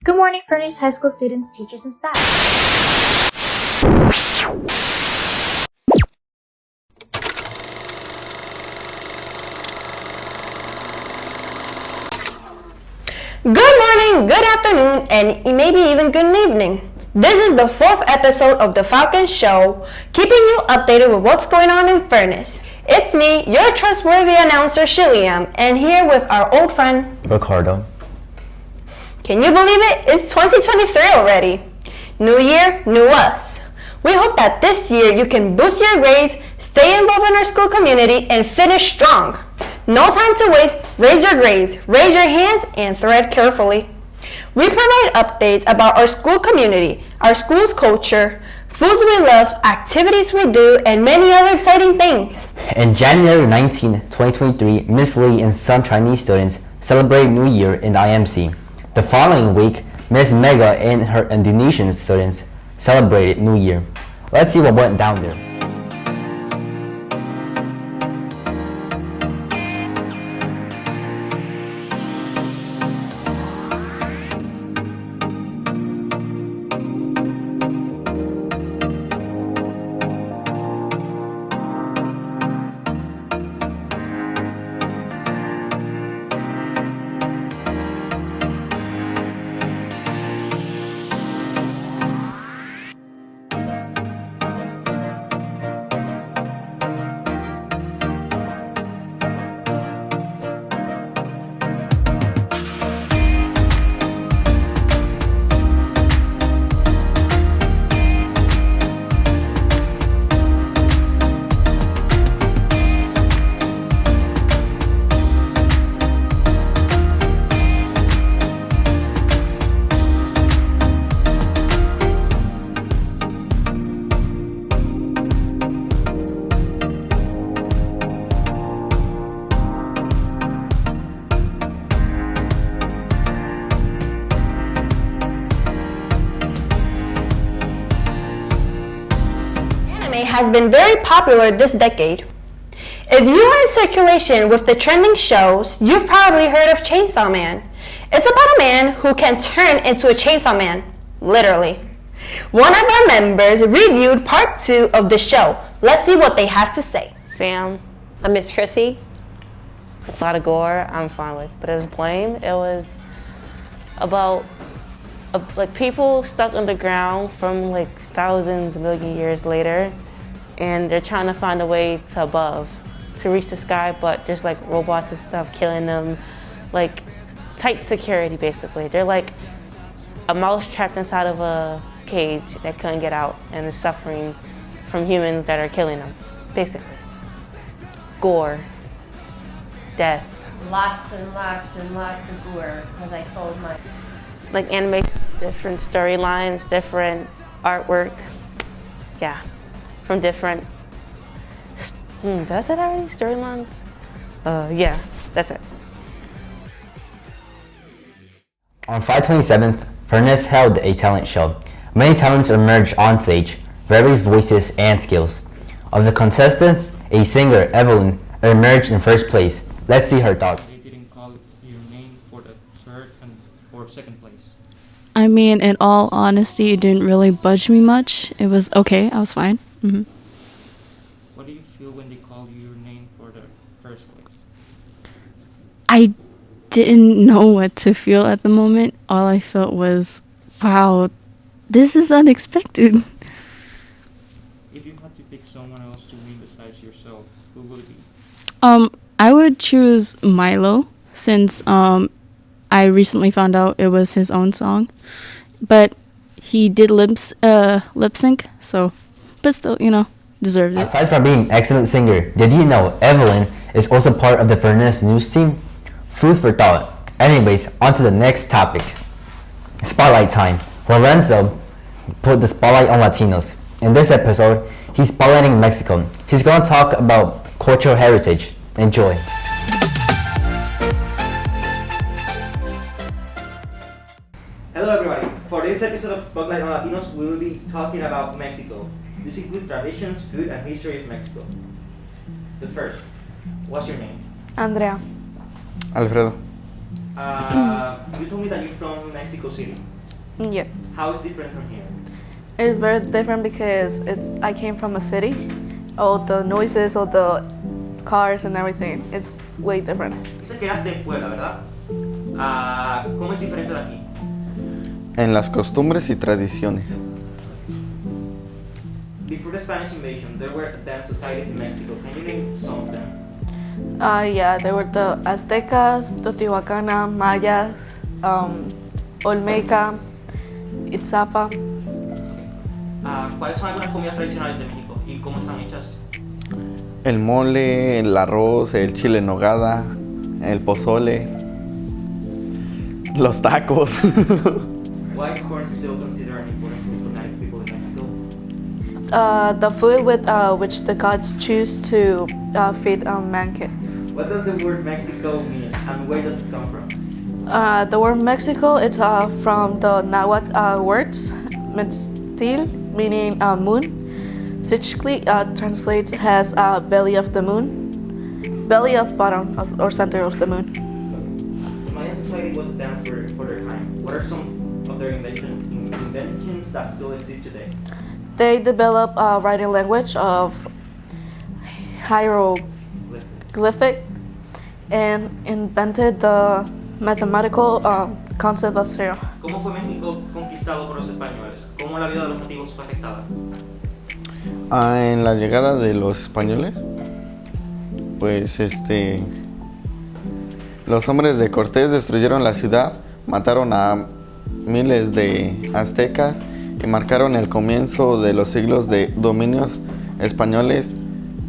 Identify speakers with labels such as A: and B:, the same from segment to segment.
A: Good morning, Furnace High School students, teachers, and staff.
B: Good morning, good afternoon, and maybe even good evening. This is the 4th episode of the Falcon show, keeping you updated with what's going on in Furnace. It's me, your trustworthy announcer, Shiliam, and here with our old friend,
C: Ricardo.
B: Can you believe it? It's 2023 already. New year, new us. We hope that this year you can boost your grades, stay involved in our school community, and finish strong. No time to waste. Raise your grades, raise your hands, and thread carefully. We provide updates about our school community, our school's culture, foods we love, activities we do, and many other exciting things.
C: On January 19, 2023, Miss Lee and some Chinese students celebrated New Year in the IMC. The following week, Miss Mega and her Indonesian students celebrated New Year. Let's see what went down there.
B: Has been very popular this decade. If you are in circulation with the trending shows, you've probably heard of Chainsaw Man. It's about a man who can turn into a chainsaw man, literally. One of our members reviewed part 2 of the show. Let's see what they have to say.
D: Sam.
E: I'm Miss Chrissy.
D: A lot of gore, I'm fine with, but it was plain. It was about like people stuck underground from like thousands, million years later, and they're trying to find a way to reach the sky, but there's like robots and stuff killing them, like tight security basically. They're like a mouse trapped inside of a cage that couldn't get out and is suffering from humans that are killing them, basically. Gore, death.
E: Lots and lots and lots of gore, as I told my...
D: Like animation, different storylines, different artwork, yeah. From different, does it already? Storylines? Yeah, that's it.
C: On Friday 27th, Furnace held a talent show. Many talents emerged on stage, various voices and skills. Of the contestants, a singer, Evelyn, emerged in first place. Let's see her thoughts.
F: They didn't call your name for the third and for second place.
G: I mean, in all honesty, it didn't really budge me much. It was okay. I was fine.
F: What do you feel when they call your name for the first place?
G: I didn't know what to feel at the moment. All I felt was, wow, this is unexpected.
F: If you had to pick someone else to win besides yourself, who would it be?
G: I would choose Milo since I recently found out it was his own song, but he did lip sync, so, but still, deserved it.
C: Aside from being an excellent singer, did you know Evelyn is also part of the Furnace news team? Food for thought. Anyways, on to the next topic. Spotlight time. Lorenzo put the spotlight on Latinos. In this episode, he's spotlighting Mexico. He's going to talk about cultural heritage. Enjoy.
H: Hello everybody. For this episode of Spotlight on Latinos, we will be talking about Mexico. This includes traditions, food, and history of Mexico. The first, what's your name?
I: Andrea.
J: Alfredo.
H: You told me that you're from Mexico City.
I: Yeah,
H: How is different from here?
I: it's very different because I came from a city. All the noises, all the cars and everything, it's way different.
H: Dice que eras de Puebla, ¿verdad? ¿Cómo es diferente de aquí?
J: En las costumbres y tradiciones.
H: Before the Spanish invasion, there were advanced societies in Mexico. Can you name some of them?
I: Yeah, there were the Aztecas, Teotihuacana, Mayas, Olmeca, Itzapa.
H: ¿Cuáles son algunas comidas tradicionales de México y cómo están hechas?
J: El mole, el arroz, el chile en nogada, el pozole, los tacos.
H: Why is corn still considered an important food for Native people in Mexico?
I: The food with which the gods choose to feed mankind.
H: What does the word Mexico mean and where does it come from?
I: The word Mexico, it's from the Nahuatl words, Metztil, meaning moon. Sigically translates as belly of the moon, belly of bottom or center of the moon.
H: The Mayan society was advanced for their time. What are some of their inventions that still exist today?
I: They developed a writing language of hieroglyphics and invented the mathematical concept of zero.
H: ¿Cómo fue México conquistado por los españoles? ¿Cómo la vida de los nativos fue afectada?
J: En la llegada de los españoles, pues los hombres de Cortés destruyeron la ciudad, mataron a miles de aztecas y marcaron el comienzo de los siglos de dominios españoles,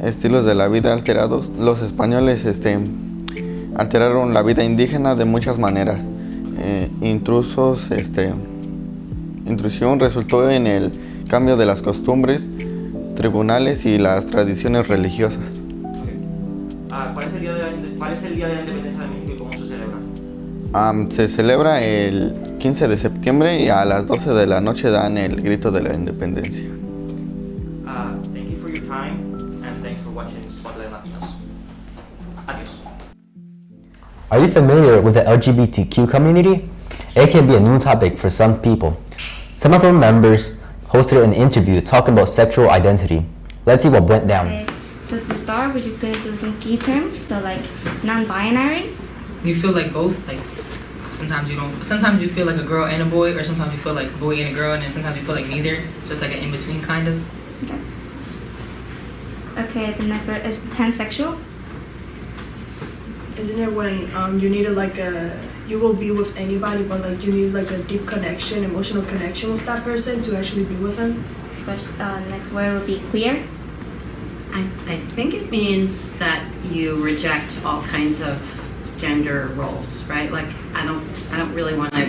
J: estilos de la vida alterados. Los españoles alteraron la vida indígena de muchas maneras. Intrusión resultó en el cambio de las costumbres, tribunales y las tradiciones religiosas.
H: ¿Cuál es el día de la independencia de México y cómo se celebra?
J: Se celebra el 15 de septiembre y a las 12 de la noche dan el grito de la independencia.
H: Thank you for your time and thanks for watching Spotlight Latinos. Adiós.
C: Are you familiar with the LGBTQ community? It can be a new topic for some people. Some of our members hosted an interview talking about sexual identity. Let's see what went down.
A: Okay, so to start, we're just going to do some key terms. So like non-binary.
K: You feel like both, like sometimes you don't. Sometimes you feel like a girl and a boy, or sometimes you feel like a boy and a girl, and then sometimes you feel like neither. So it's like an in-between kind of.
A: Okay, the next word is pansexual.
L: Isn't it when you need you will be with anybody, but like you need like a deep connection, emotional connection with that person to actually be with them?
A: Next word would be queer.
M: I think it means that you reject all kinds of gender roles, right? Like I don't really want to.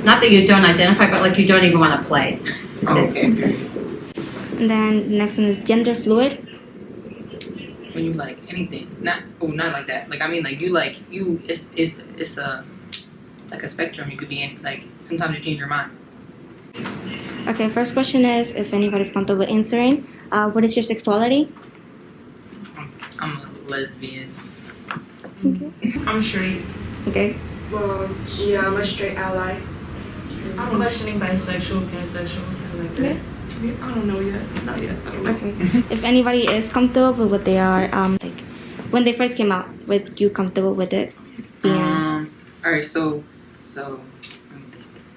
M: Not that you don't identify, but like you don't even want to play.
K: Okay.
A: And then the next one is gender fluid.
K: When you like anything, not like that. Like I mean, like it's like a spectrum. You could be in, like sometimes you change your mind.
A: Okay, first question is if anybody's comfortable with answering. What is your sexuality?
K: I'm a lesbian.
A: Okay.
L: I'm straight.
A: Okay.
L: Well, yeah, I'm a straight ally.
N: I'm questioning bisexual, pansexual, kind of like that.
A: Okay.
L: I don't know yet. Not yet. I don't know.
A: Okay. If anybody is comfortable with what they are, like when they first came out, were you comfortable with it?
K: All right, so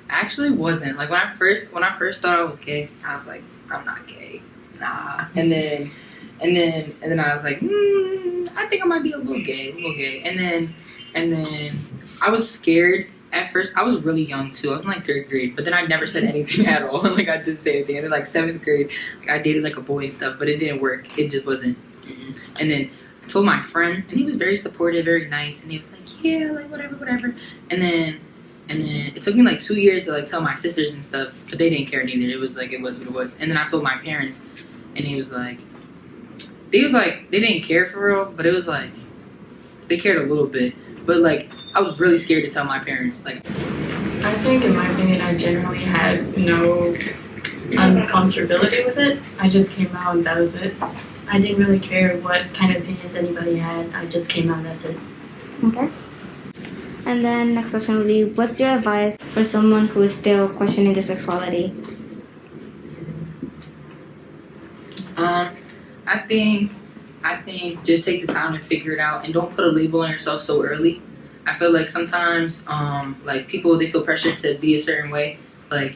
K: I actually wasn't. Like when I first thought I was gay, I was like, I'm not gay, nah. And then I was like, I think I might be a little gay. And then I was scared at first. I was really young too. I was in like 3rd grade, but then I never said anything at all. Like I didn't say anything. And then like 7th grade, like I dated like a boy and stuff, but it didn't work. It just wasn't. And then I told my friend, and he was very supportive, very nice, and he was like, yeah, like whatever. And then it took me like 2 years to like tell my sisters and stuff, but they didn't care neither. It was like it was what it was. And then I told my parents, and they didn't care for real, but it was like they cared a little bit. But like I was really scared to tell my parents. Like
N: I think in my opinion I generally had no uncomfortability with it. I just came out and that was it. I didn't really care what kind of opinions anybody had. I just came out and that's it.
A: Okay. And then next question would be, what's your advice for someone who is still questioning their sexuality?
K: I think just take the time to figure it out and don't put a label on yourself so early. I feel like sometimes like people, they feel pressured to be a certain way. Like,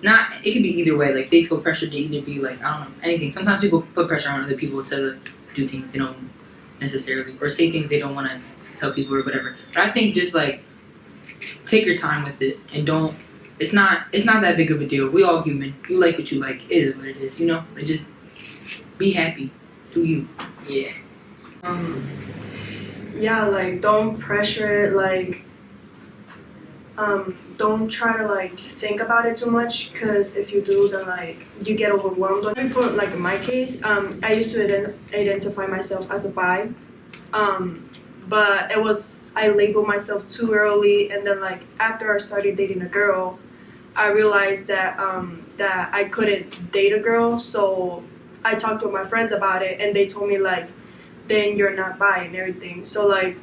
K: not, it could be either way. Like, they feel pressured to either be like, I don't know, anything. Sometimes people put pressure on other people to do things they don't necessarily, or say things they don't want to tell people or whatever. But I think just like take your time with it and don't. It's not that big of a deal. We all human. You like what you like. It is what it is. You know. Like, just be happy. Do you? Yeah.
L: Yeah, like don't pressure it. Like don't try to like think about it too much, because if you do, then like you get overwhelmed. Like in my case, I used to identify myself as a bi, but I labeled myself too early, and then like after I started dating a girl, I realized that that I couldn't date a girl. So I talked with my friends about it, and they told me like, then you're not bi and everything. So like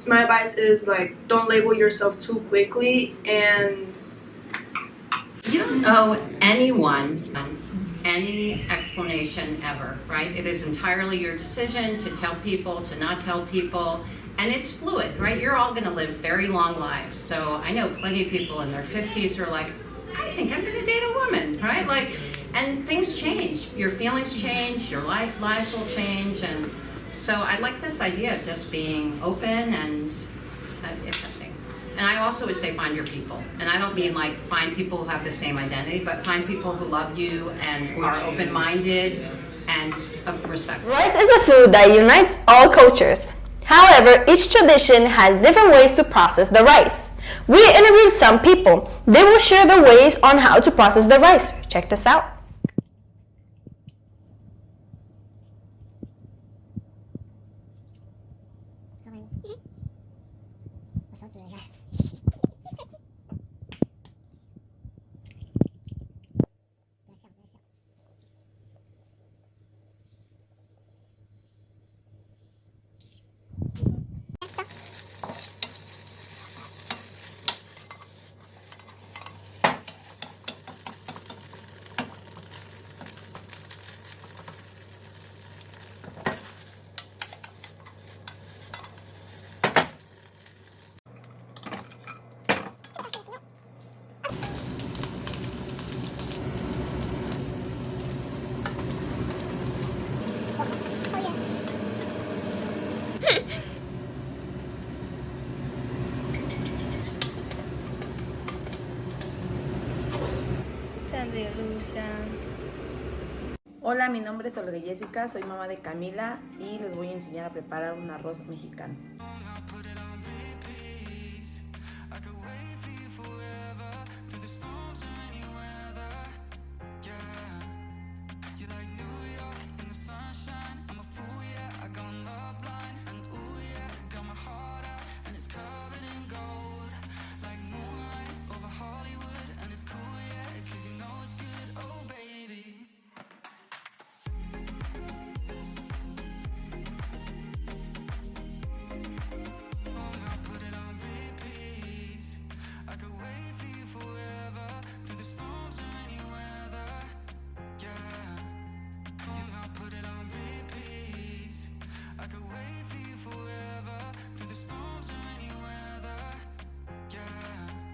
L: my advice is like, don't label yourself too quickly, and
M: you don't owe anyone any explanation ever, right? It is entirely your decision to tell people, to not tell people, and it's fluid, right? You're all gonna live very long lives. So I know plenty of people in their 50s who are like, I think I'm gonna date a woman, right? Like, and things change. Your feelings change, your lives will change, and so I like this idea of just being open and accepting. And I also would say find your people. And I don't mean like find people who have the same identity, but find people who love you and are open-minded and respectful.
B: Rice is a food that unites all cultures. However, each tradition has different ways to process the rice. We interviewed some people. They will share their ways on how to process the rice. Check this out.
O: Hola, mi nombre es Olga Jessica, soy mamá de Camila y les voy a enseñar a preparar un arroz mexicano.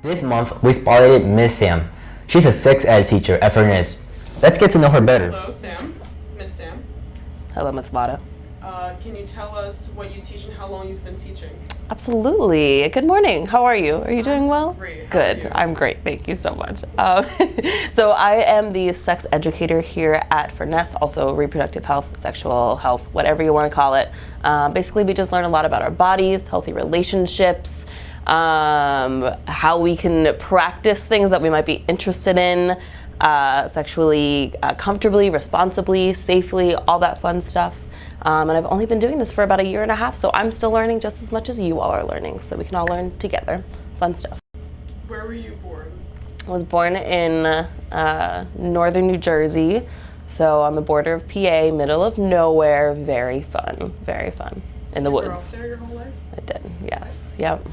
C: This month, we spotlighted Miss Sam. She's a sex ed teacher at Furness. Let's get to know her better.
P: Hello, Sam. Miss Sam.
Q: Hello, Miss Lada.
P: Can you tell us what you teach and how long you've been teaching?
Q: Absolutely. Good morning. How are you? Are you doing well?
P: Great.
Q: Good. I'm great. Thank you so much. So I am the sex educator here at Furness, also reproductive health, sexual health, whatever you want to call it. Basically, we just learn a lot about our bodies, healthy relationships, how we can practice things that we might be interested in, sexually comfortably, responsibly, safely, all that fun stuff. And I've only been doing this for about 1.5 years, so I'm still learning just as much as you all are learning, so we can all learn together. Fun stuff.
P: Where were you born?
Q: I was born in northern New Jersey, so on the border of PA, middle of nowhere. Very fun, very fun. in the
P: You grew
Q: woods.
P: up there your whole life?
Q: I did, yes, yep.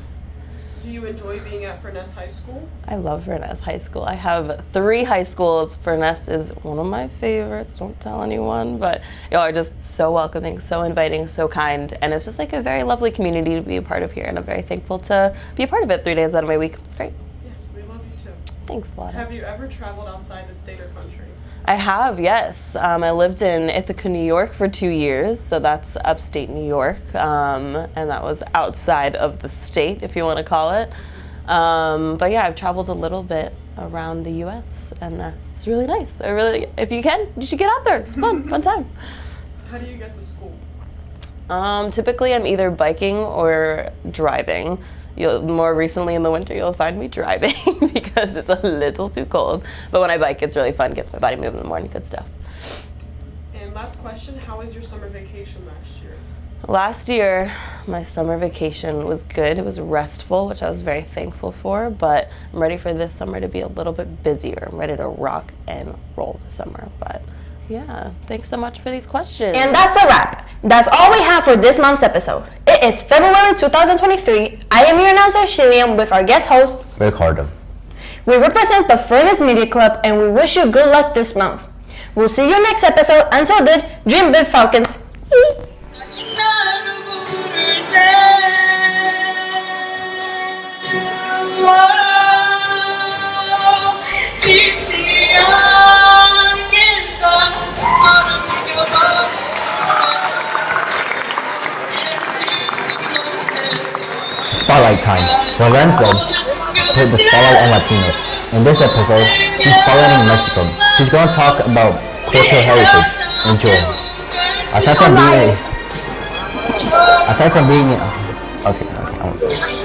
P: Do you enjoy being at Furness High School?
Q: I love Furness High School. I have 3 high schools. Furness is one of my favorites. Don't tell anyone, but y'all are just so welcoming, so inviting, so kind, and it's just like a very lovely community to be a part of here, and I'm very thankful to be a part of it 3 days out of my week. It's great.
P: Yes, we love you too.
Q: Thanks a lot.
P: Have you ever traveled outside the state or country?
Q: I have, yes. I lived in Ithaca, New York for 2 years, so that's upstate New York, and that was outside of the state, if you want to call it. But yeah, I've traveled a little bit around the U.S., and it's really nice. If you can, you should get out there. It's fun, fun time.
P: How do you get to school?
Q: Typically, I'm either biking or driving. More recently in the winter, you'll find me driving because it's a little too cold. But when I bike, it's really fun. Gets my body moving in the morning. Good stuff.
P: And last question, how was your summer vacation last year?
Q: Last year, my summer vacation was good. It was restful, which I was very thankful for. But I'm ready for this summer to be a little bit busier. I'm ready to rock and roll this summer. But yeah, thanks so much for these questions.
B: And that's a wrap. That's all we have for this month's episode. It is February 2023. I am your announcer, Shillian, with our guest host,
C: Ricardo.
B: We represent the Furnace Media Club, and we wish you good luck this month. We'll see you next episode. Until then, dream big, Falcons.
C: Spotlight time. Lorenzo put the spotlight on Latinos. In this episode, he's spotlighting Mexico. He's going to talk about cultural heritage. Enjoy. Aside from being, I won't.